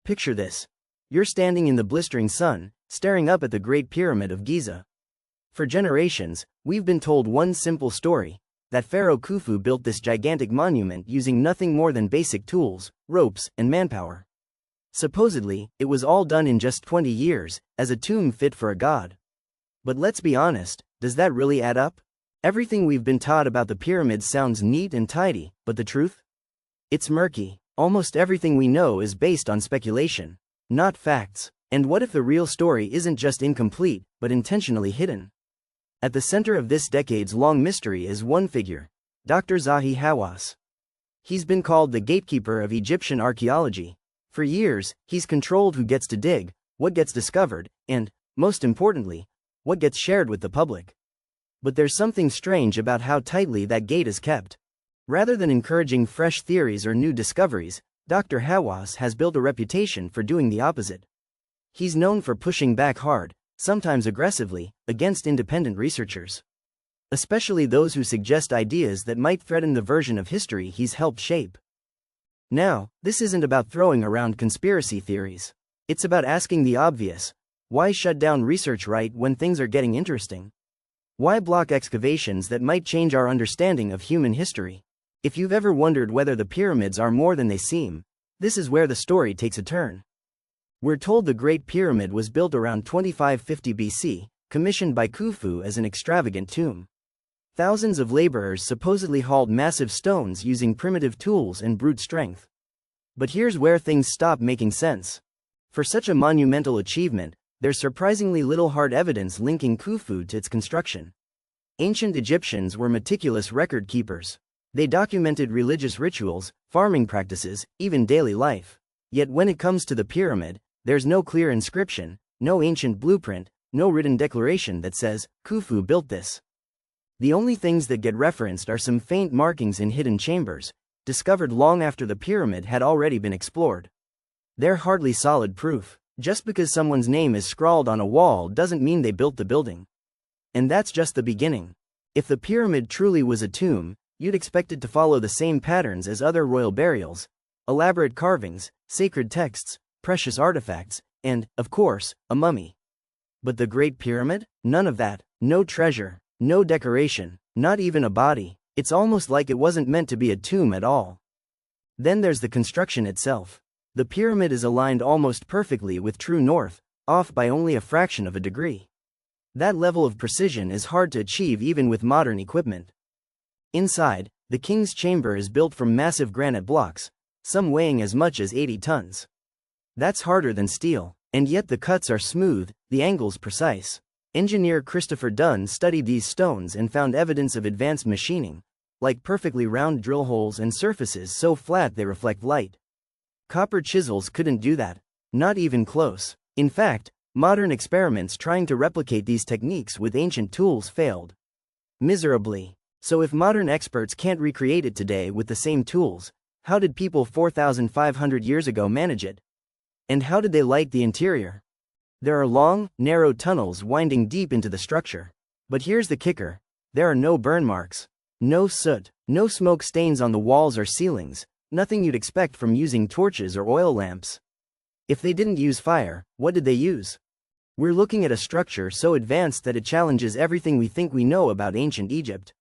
Picture this. You're standing in the blistering sun, staring up at the Great Pyramid of Giza. For generations, we've been told one simple story, that Pharaoh Khufu built this gigantic monument using nothing more than basic tools, ropes, and manpower. Supposedly, it was all done in just 20 years, as a tomb fit for a god. But let's be honest, does that really add up? Everything we've been taught about the pyramids sounds neat and tidy, but the truth? It's murky. Almost everything we know is based on speculation, not facts. And what if the real story isn't just incomplete, but intentionally hidden? At the center of this decades-long mystery is one figure, Dr. Zahi Hawass. He's been called the gatekeeper of Egyptian archaeology. For years, he's controlled who gets to dig, what gets discovered, and, most importantly, what gets shared with the public. But there's something strange about how tightly that gate is kept. Rather than encouraging fresh theories or new discoveries, Dr. Hawass has built a reputation for doing the opposite. He's known for pushing back hard, sometimes aggressively, against independent researchers. Especially those who suggest ideas that might threaten the version of history he's helped shape. Now, this isn't about throwing around conspiracy theories. It's about asking the obvious. Why shut down research right when things are getting interesting? Why block excavations that might change our understanding of human history? If you've ever wondered whether the pyramids are more than they seem, this is where the story takes a turn. We're told the Great Pyramid was built around 2550 BC, commissioned by Khufu as an extravagant tomb. Thousands of laborers supposedly hauled massive stones using primitive tools and brute strength. But here's where things stop making sense. For such a monumental achievement, there's surprisingly little hard evidence linking Khufu to its construction. Ancient Egyptians were meticulous record keepers. They documented religious rituals, farming practices, even daily life. Yet when it comes to the pyramid, there's no clear inscription, no ancient blueprint, no written declaration that says, Khufu built this. The only things that get referenced are some faint markings in hidden chambers, discovered long after the pyramid had already been explored. They're hardly solid proof. Just because someone's name is scrawled on a wall doesn't mean they built the building. And that's just the beginning. If the pyramid truly was a tomb, you'd expect it to follow the same patterns as other royal burials: elaborate carvings, sacred texts, precious artifacts, and, of course, a mummy. But the Great Pyramid? None of that. No treasure, no decoration, not even a body. It's almost like it wasn't meant to be a tomb at all. Then there's the construction itself. The pyramid is aligned almost perfectly with true north, off by only a fraction of a degree. That level of precision is hard to achieve even with modern equipment. Inside, the king's chamber is built from massive granite blocks, some weighing as much as 80 tons. That's harder than steel, and yet the cuts are smooth, the angles precise. Engineer Christopher Dunn studied these stones and found evidence of advanced machining, like perfectly round drill holes and surfaces so flat they reflect light. Copper chisels couldn't do that. Not even close. In fact, modern experiments trying to replicate these techniques with ancient tools failed miserably. So if modern experts can't recreate it today with the same tools, how did people 4,500 years ago manage it? And how did they light the interior? There are long, narrow tunnels winding deep into the structure. But here's the kicker. There are no burn marks. No soot. No smoke stains on the walls or ceilings. Nothing you'd expect from using torches or oil lamps. If they didn't use fire, what did they use? We're looking at a structure so advanced that it challenges everything we think we know about ancient Egypt.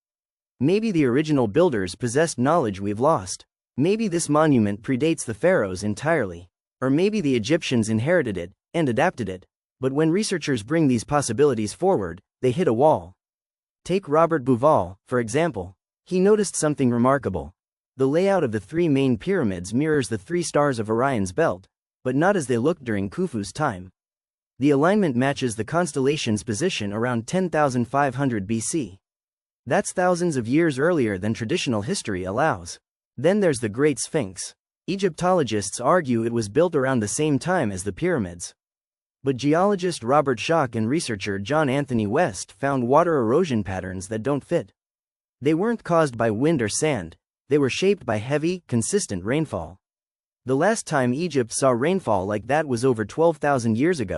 Maybe the original builders possessed knowledge we've lost. Maybe this monument predates the pharaohs entirely. Or maybe the Egyptians inherited it and adapted it. But when researchers bring these possibilities forward, they hit a wall. Take Robert Bouval, for example. He noticed something remarkable. The layout of the three main pyramids mirrors the three stars of Orion's belt, but not as they looked during Khufu's time. The alignment matches the constellation's position around 10,500 BC. That's thousands of years earlier than traditional history allows. Then there's the Great Sphinx. Egyptologists argue it was built around the same time as the pyramids. But geologist Robert Schoch and researcher John Anthony West found water erosion patterns that don't fit. They weren't caused by wind or sand. They were shaped by heavy, consistent rainfall. The last time Egypt saw rainfall like that was over 12,000 years ago.